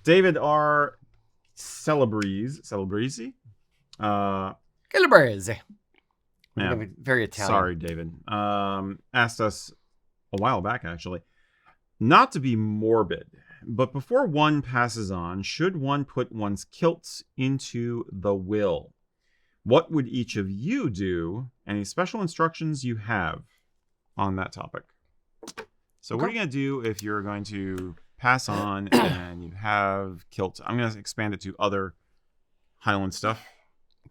David R. Celebrezzi. Calabrese. Yeah. Very Italian. Sorry, David. Asked us a while back, actually. Not to be morbid, but before one passes on, should one put one's kilts into the will? What would each of you do? Any special instructions you have on that topic? So what are you going to do if you're going to pass on and you have kilts? I'm going to expand it to other Highland stuff.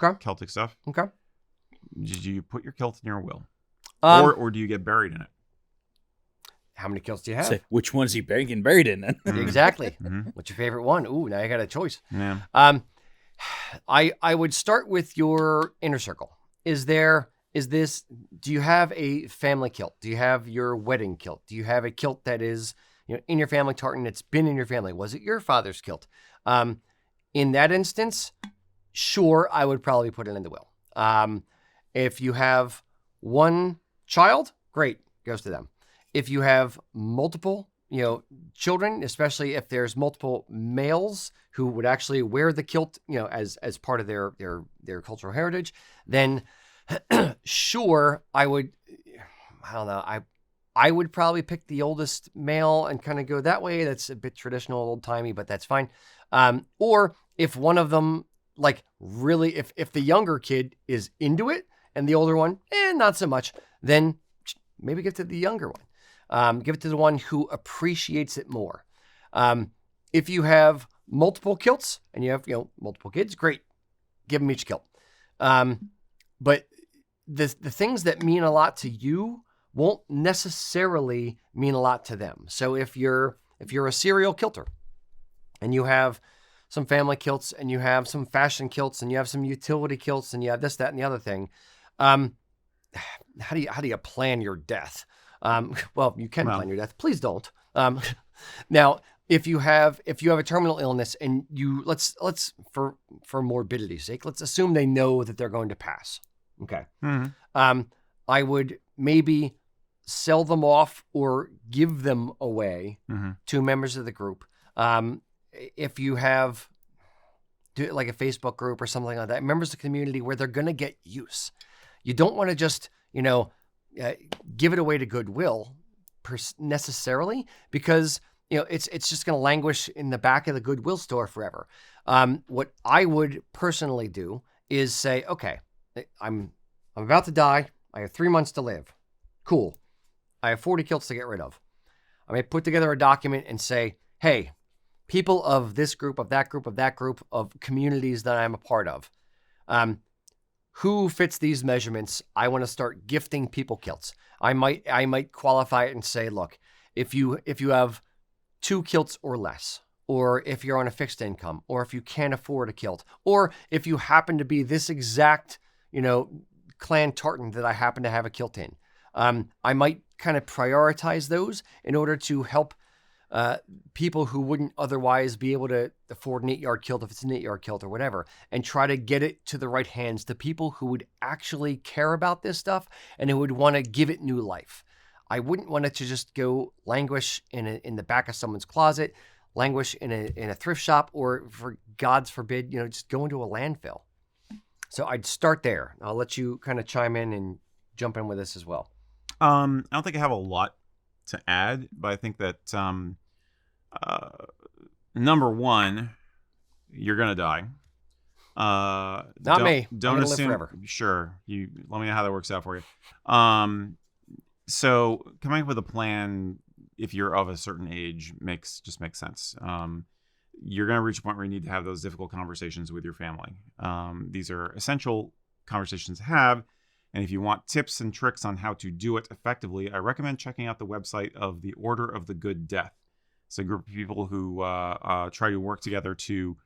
Okay. Celtic stuff. Okay. Did you put your kilt in your will? Or do you get buried in it? How many kilts do you have? Say, which one's he getting buried in then? Exactly. What's your favorite one? Ooh, now I got a choice. Yeah. I would start with your inner circle. Do you have a family kilt? Do you have your wedding kilt? Do you have a kilt that is, in your family tartan? It's been in your family. Was it your father's kilt? In that instance, sure, I would probably put it in the will. If you have one child, great, goes to them. If you have multiple, children, especially if there's multiple males who would actually wear the kilt, as part of their cultural heritage, then sure, I would probably pick the oldest male and kind of go that way. That's a bit traditional, old timey, but that's fine. Or if one of them, like really, if the younger kid is into it and the older one, not so much, then maybe give it to the younger one. Give it to the one who appreciates it more. If you have multiple kilts and you have, multiple kids, great. Give them each kilt. But the things that mean a lot to you won't necessarily mean a lot to them. So if you're a serial kilter and you have some family kilts and you have some fashion kilts and you have some utility kilts and you have this, that, and the other thing, how do you plan your death? Well, you can plan your death. Please don't. Now, if you have a terminal illness and let's for morbidity's sake, let's assume they know that they're going to pass. Okay. Mm-hmm. I would maybe sell them off or give them away to members of the group. If you have like a Facebook group or something like that, members of the community where they're going to get use. You don't want to just, give it away to Goodwill necessarily, because it's just going to languish in the back of the Goodwill store forever. What I would personally do is say, okay, I'm about to die. I have 3 months to live. Cool. I have 40 kilts to get rid of. I may put together a document and say, hey, people of this group, of that group, of that group, of communities that I'm a part of, who fits these measurements? I want to start gifting people kilts. I might qualify it and say, look, if you have 2 kilts or less, or if you're on a fixed income, or if you can't afford a kilt, or if you happen to be this exact, clan tartan that I happen to have a kilt in, I might kind of prioritize those in order to help people who wouldn't otherwise be able to afford an 8-yard kilt if it's an 8-yard kilt or whatever, and try to get it to the right hands, to people who would actually care about this stuff and who would want to give it new life. I wouldn't want it to just go languish in the back of someone's closet, languish in a thrift shop, or for God's forbid, just go into a landfill. So I'd start there. I'll let you kind of chime in and jump in with this as well. I don't think I have a lot to add, but I think that number one, you're gonna die. Not me. Don't Live assume. forever. Sure, you let me know how that works out for you. So coming up with a plan, if you're of a certain age, makes sense. You're gonna reach a point where you need to have those difficult conversations with your family. These are essential conversations to have. And if you want tips and tricks on how to do it effectively, I recommend checking out the website of the Order of the Good Death. It's a group of people who try to work together to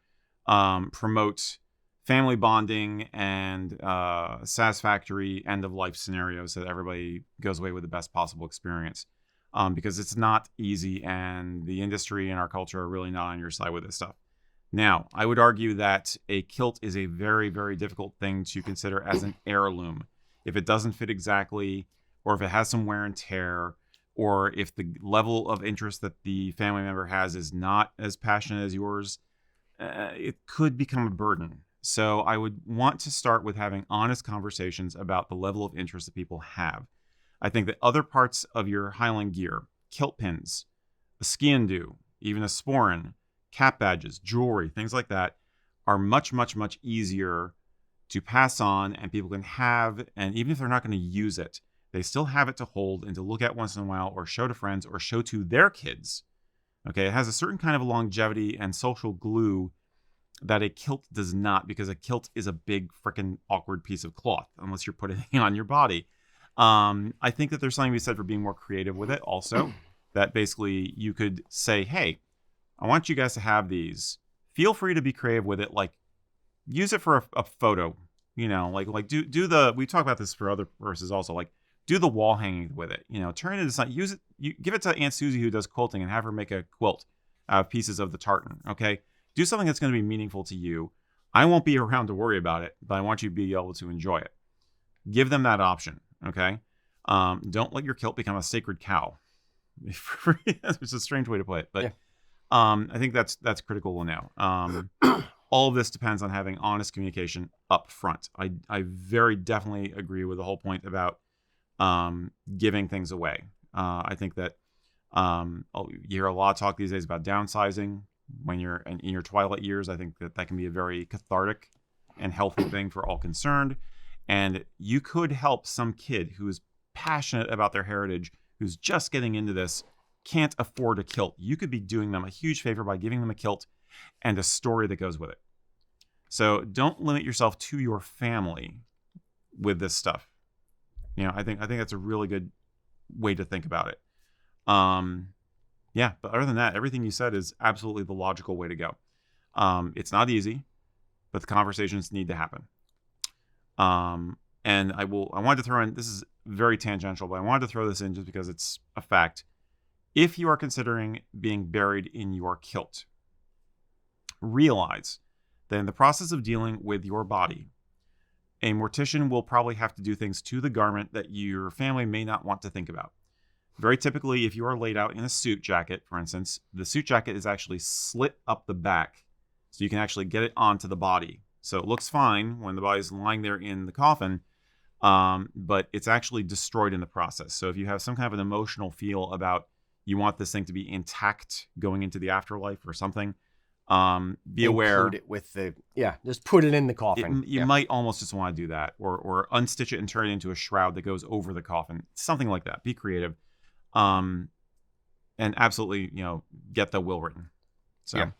promote family bonding and satisfactory end-of-life scenarios so that everybody goes away with the best possible experience. Because it's not easy, and the industry and our culture are really not on your side with this stuff. Now, I would argue that a kilt is a very, very difficult thing to consider as an heirloom. If it doesn't fit exactly, or if it has some wear and tear, or if the level of interest that the family member has is not as passionate as yours, it could become a burden. So I would want to start with having honest conversations about the level of interest that people have. I think that other parts of your Highland gear, kilt pins, a skiandoo, even a sporran, cap badges, jewelry, things like that, are much, much, much easier to pass on, and people can have, and even if they're not going to use it, they still have it to hold and to look at once in a while, or show to friends, or show to their kids. Okay, it has a certain kind of longevity and social glue that a kilt does not, because a kilt is a big freaking awkward piece of cloth unless you're putting it on your body. I think that there's something to be said for being more creative with it also, that basically you could say, hey, I want you guys to have these. Feel free to be creative with it. Like, use it for a photo, like do the, we talk about this for other purposes also, like do the wall hanging with it, turn it into something, use it, give it to Aunt Susie who does quilting and have her make a quilt out of pieces of the tartan. Okay. Do something that's going to be meaningful to you. I won't be around to worry about it, but I want you to be able to enjoy it. Give them that option. Okay. Don't let your kilt become a sacred cow. It's a strange way to put it, but yeah. I think that's critical to know. All of this depends on having honest communication up front. I very definitely agree with the whole point about giving things away. I think that you hear a lot of talk these days about downsizing when you're in your twilight years. I think that can be a very cathartic and healthy thing for all concerned. And you could help some kid who is passionate about their heritage, who's just getting into this, can't afford a kilt. You could be doing them a huge favor by giving them a kilt and a story that goes with it. So don't limit yourself to your family with this stuff. I think that's a really good way to think about it. Yeah, but other than that, everything you said is absolutely the logical way to go. It's not easy, but the conversations need to happen. And I wanted to throw in, this is very tangential, but I wanted to throw this in just because it's a fact. If you are considering being buried in your kilt, realize that in the process of dealing with your body, a mortician will probably have to do things to the garment that your family may not want to think about. Very typically, if you are laid out in a suit jacket, for instance, the suit jacket is actually slit up the back so you can actually get it onto the body. So it looks fine when the body's lying there in the coffin, but it's actually destroyed in the process. So if you have some kind of an emotional feel about you want this thing to be intact going into the afterlife or something, be aware. Include it with just put it in the coffin. You might almost just want to do that, or unstitch it and turn it into a shroud that goes over the coffin. Something like that. Be creative. And absolutely, get the will written. So yeah.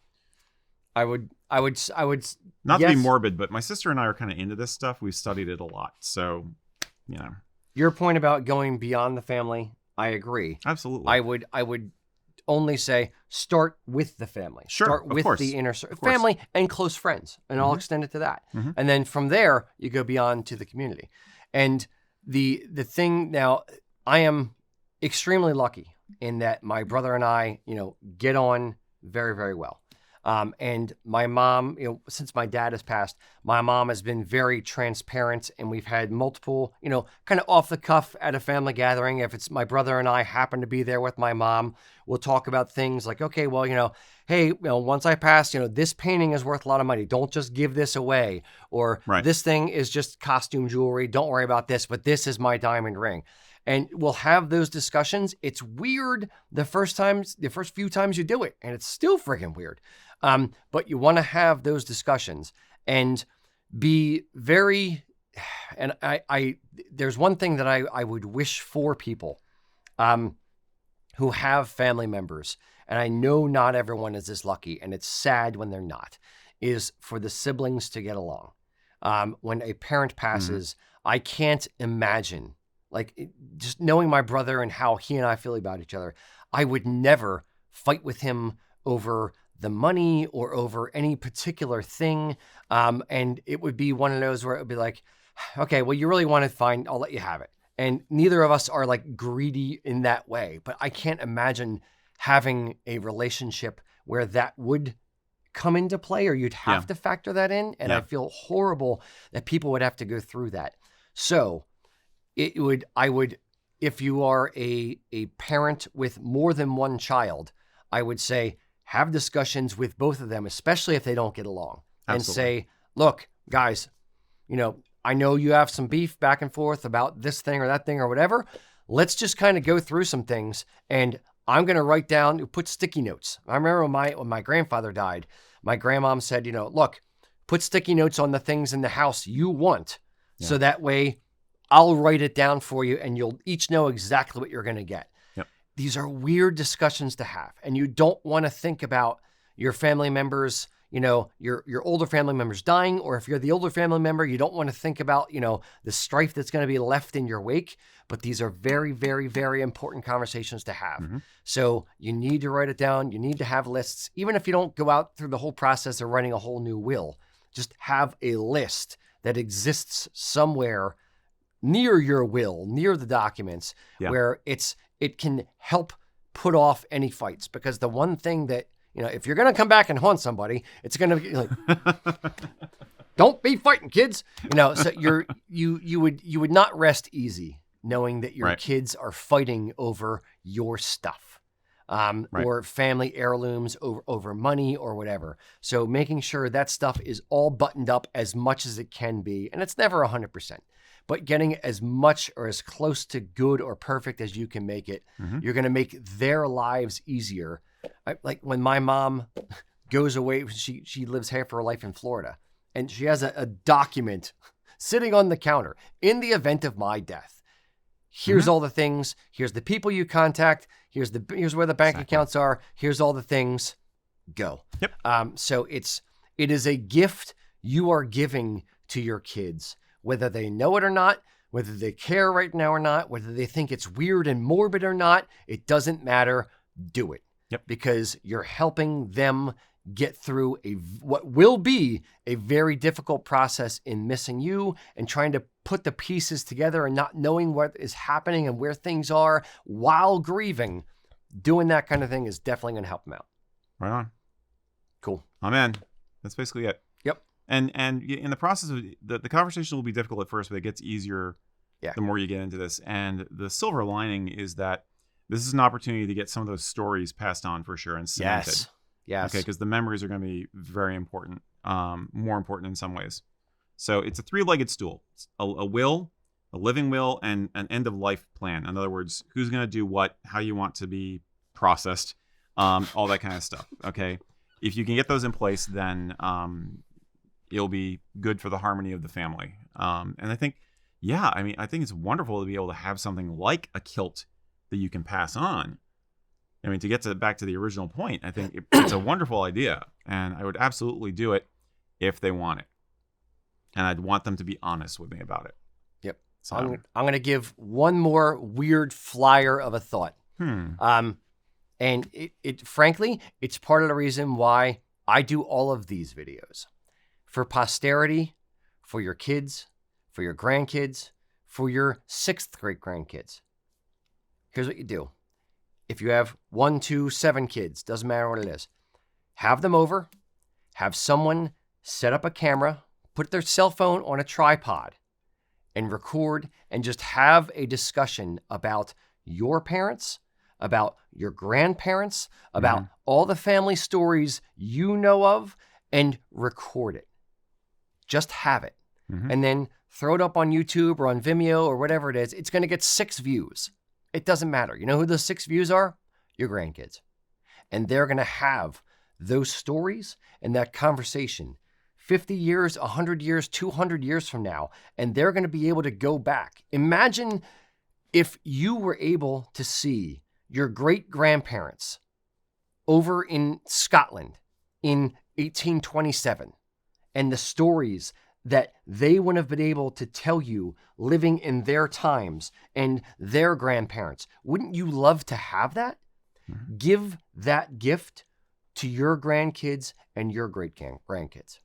I would not to be morbid, but my sister and I are kind of into this stuff. We've studied it a lot. So, your point about going beyond the family, I agree. Absolutely. I would only say start with the family. Sure. Start with course. the inner family and close friends, and I'll extend it to that. Mm-hmm. And then from there, you go beyond to the community. And the thing now, I am extremely lucky in that my brother and I, get on very, very well. And my mom, since my dad has passed, my mom has been very transparent, and we've had multiple, kind of off the cuff at a family gathering. If it's my brother and I happen to be there with my mom, we'll talk about things like, okay, well, hey, once I pass, this painting is worth a lot of money. Don't just give this away. Or This thing is just costume jewelry. Don't worry about this, but this is my diamond ring. And we'll have those discussions. It's weird the first few times you do it, and it's still freaking weird. But you want to have those discussions and be very, and there's one thing that I would wish for people, who have family members, and I know not everyone is this lucky, and it's sad when they're not, is for the siblings to get along. When a parent passes, I can't imagine, just knowing my brother and how he and I feel about each other, I would never fight with him over the money or over any particular thing. And it would be one of those where it would be like, okay, well, you really want it, fine, I'll let you have it. And neither of us are greedy in that way, but I can't imagine having a relationship where that would come into play, or you'd have to factor that in. And I feel horrible that people would have to go through that. So I would if you are a parent with more than one child, I would say have discussions with both of them, especially if they don't get along. And say, look, guys, I know you have some beef back and forth about this thing or that thing or whatever. Let's just kind of go through some things, and I'm going to write down, put sticky notes. I remember when my grandfather died, my grandmom said, look, put sticky notes on the things in the house you want. Yeah. So that way I'll write it down for you and you'll each know exactly what you're going to get. Yep. These are weird discussions to have. And you don't want to think about your family members, your older family members dying, or if you're the older family member, you don't want to think about, the strife that's going to be left in your wake. But these are very, very, very important conversations to have. Mm-hmm. So you need to write it down. You need to have lists. Even if you don't go out through the whole process of writing a whole new will, just have a list that exists somewhere near your will, near the documents, where it can help put off any fights. Because the one thing that, if you're going to come back and haunt somebody, it's going to be like, don't be fighting, kids. So you would not rest easy knowing that your kids are fighting over your stuff, or family heirlooms, over money or whatever. So making sure that stuff is all buttoned up as much as it can be. And it's never 100%, but getting as much or as close to good or perfect as you can make it, you're going to make their lives easier. Like when my mom goes away, she lives half her life in Florida, and she has a document sitting on the counter. In the event of my death, here's all the things. Here's the people you contact. Here's where the bank accounts are. Here's all the things. Go. Yep. So it is a gift you are giving to your kids, whether they know it or not, whether they care right now or not, whether they think it's weird and morbid or not. It doesn't matter. Do it. Yep. Because you're helping them get through what will be a very difficult process in missing you and trying to put the pieces together and not knowing what is happening and where things are while grieving. Doing that kind of thing is definitely going to help them out. Right on. Cool. I'm in. That's basically it. Yep. And in the process of the conversation will be difficult at first, but it gets easier the more you get into this. And the silver lining is that this is an opportunity to get some of those stories passed on for sure and cemented. Yes. Okay, because the memories are going to be very important, more important in some ways. So it's a three-legged stool: a will, a living will, and an end-of-life plan. In other words, who's going to do what, how you want to be processed, all that kind of stuff. Okay, if you can get those in place, then it'll be good for the harmony of the family. And I think, I think it's wonderful to be able to have something like a kilt that you can pass on. I mean, to get back to the original point, I think it's a wonderful idea, and I would absolutely do it if they want it, and I'd want them to be honest with me about it. Yep. So I'm going to give one more weird flyer of a thought. And it frankly, it's part of the reason why I do all of these videos for posterity, for your kids, for your grandkids, for your 6th grade grandkids. Here's what you do. If you have 1, 2, 7 kids, doesn't matter what it is, have them over, have someone set up a camera, put their cell phone on a tripod and record and just have a discussion about your parents, about your grandparents, about all the family stories you know of, and record it. Just have it. And then throw it up on YouTube or on Vimeo or whatever it is. It's going to get 6 views. It doesn't matter. You know who those 6 views are? Your grandkids. And they're going to have those stories and that conversation 50 years, 100 years, 200 years from now. And they're going to be able to go back. Imagine if you were able to see your great-grandparents over in Scotland in 1827 and the stories that they would have been able to tell you living in their times and their grandparents. Wouldn't you love to have that? Give that gift to your grandkids and your great-grandkids.